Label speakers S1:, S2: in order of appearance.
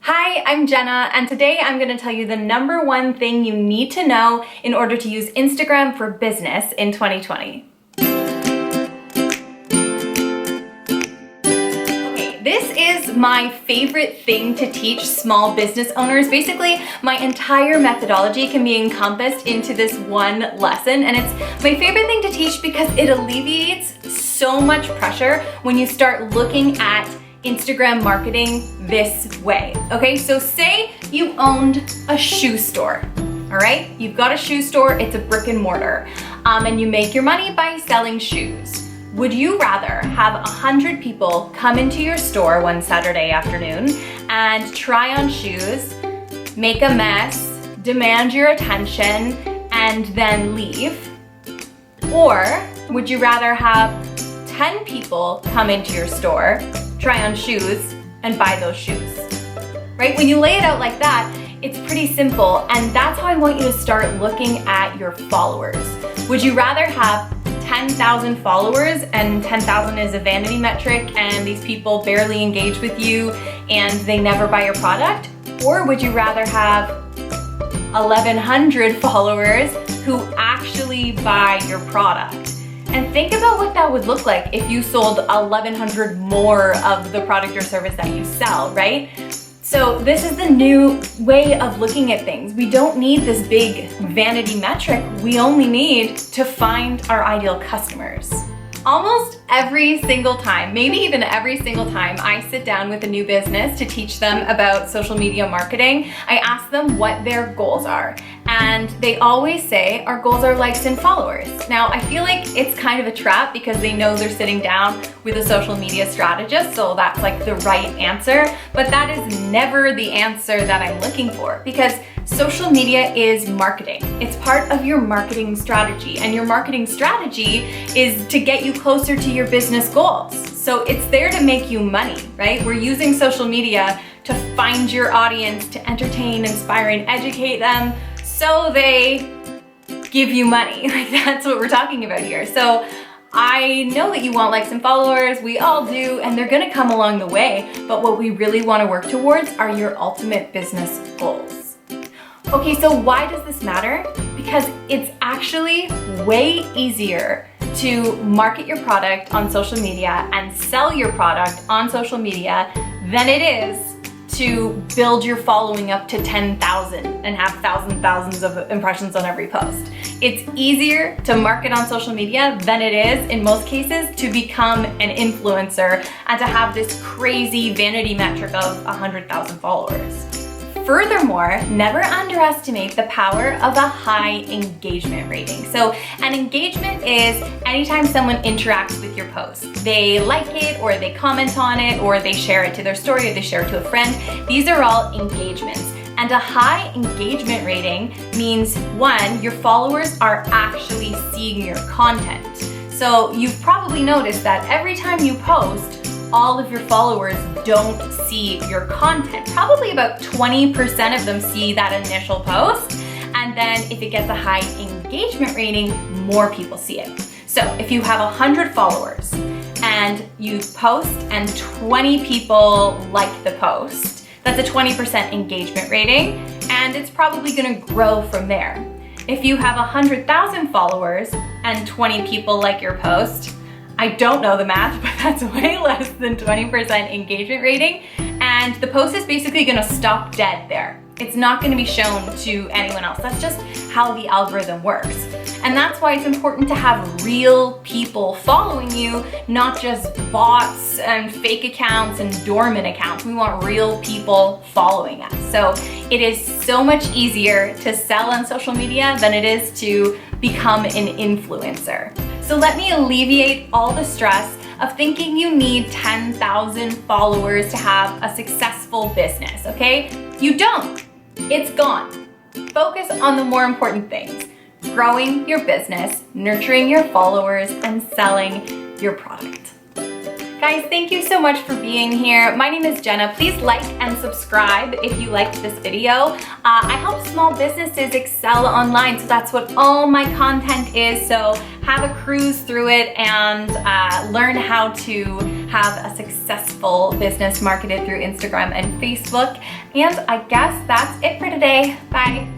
S1: Hi, I'm Jenna, and today I'm going to tell you the number one thing you need to know in order to use Instagram for business in 2020. Okay, this is my favorite thing to teach small business owners. Basically, my entire methodology can be encompassed into this one lesson, and it's my favorite thing to teach because it alleviates so much pressure when you start looking at Instagram marketing this way. Okay, so say you owned a shoe store, all right? You've got a shoe store, it's a brick and mortar, and you make your money by selling shoes. Would you rather have 100 people come into your store one Saturday afternoon and try on shoes, make a mess, demand your attention, and then leave? Or would you rather have 10 people come into your store, try on shoes, and buy those shoes, right? When you lay it out like that, it's pretty simple, and that's how I want you to start looking at your followers. Would you rather have 10,000 followers, and 10,000 is a vanity metric, and these people barely engage with you, and they never buy your product? Or would you rather have 1,100 followers who actually buy your product? And think about what that would look like if you sold 1,100 more of the product or service that you sell, right? So this is the new way of looking at things. We don't need this big vanity metric. We only need to find our ideal customers. Almost every single time, maybe even every single time I sit down with a new business to teach them about social media marketing, I ask them what their goals are. And they always say, our goals are likes and followers. Now, I feel like it's kind of a trap because they know they're sitting down with a social media strategist, so that's like the right answer. But that is never the answer that I'm looking for, because social media is marketing. It's part of your marketing strategy, and your marketing strategy is to get you closer to your business goals. So it's there to make you money, right? We're using social media to find your audience, to entertain, inspire, and educate them so they give you money. Like, that's what we're talking about here. So I know that you want likes and followers, we all do, and they're gonna come along the way, but what we really wanna work towards are your ultimate business goals. Okay, so why does this matter? Because it's actually way easier to market your product on social media and sell your product on social media than it is to build your following up to 10,000 and have thousands of impressions on every post. It's easier to market on social media than it is, in most cases, to become an influencer and to have this crazy vanity metric of 100,000 followers. Furthermore, never underestimate the power of a high engagement rating. So an engagement is anytime someone interacts with your post. They like it, or they comment on it, or they share it to their story, or they share it to a friend. These are all engagements. And a high engagement rating means, one, your followers are actually seeing your content. So you've probably noticed that every time you post, all of your followers don't see your content. Probably about 20% of them see that initial post, and then if it gets a high engagement rating, more people see it. So if you have 100 followers and you post and 20 people like the post, that's a 20% engagement rating, and it's probably gonna grow from there. If you have 100,000 followers and 20 people like your post, I don't know the math, but that's way less than 20% engagement rating, and the post is basically gonna stop dead there. It's not gonna be shown to anyone else. That's just how the algorithm works. And that's why it's important to have real people following you, not just bots and fake accounts and dormant accounts. We want real people following us. So it is so much easier to sell on social media than it is to become an influencer. So let me alleviate all the stress of thinking you need 10,000 followers to have a successful business, okay? You don't. It's gone. Focus on the more important things: growing your business, nurturing your followers, and selling your product. Guys, thank you so much for being here. My name is Jenna. Please like and subscribe if you liked this video. I help small businesses excel online, so that's what all my content is. So have a cruise through it and learn how to have a successful business marketed through Instagram and Facebook. And I guess that's it for today. Bye.